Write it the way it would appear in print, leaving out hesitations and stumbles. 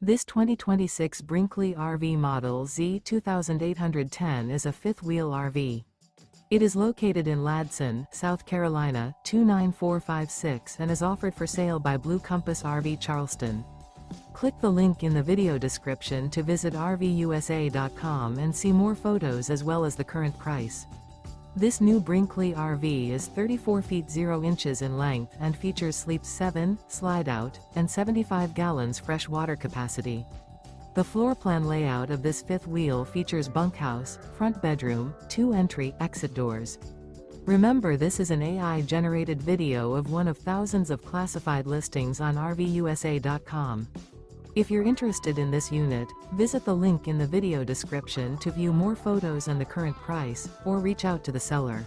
This 2026 Brinkley RV Model Z 2810 is a fifth-wheel RV. It is located in Ladson, South Carolina, 29456 and is offered for sale by Blue Compass RV Charleston. Click the link in the video description to visit RVUSA.com and see more photos as well as the current price. This new Brinkley RV is 34 feet 0 inches in length and features sleeps 7, slide-out, and 75 gallons fresh water capacity. The floor plan layout of this fifth wheel features bunkhouse, front bedroom, 2 entry/exit doors. Remember, this is an AI-generated video of one of thousands of classified listings on RVUSA.com. If you're interested in this unit, visit the link in the video description to view more photos and the current price, or reach out to the seller.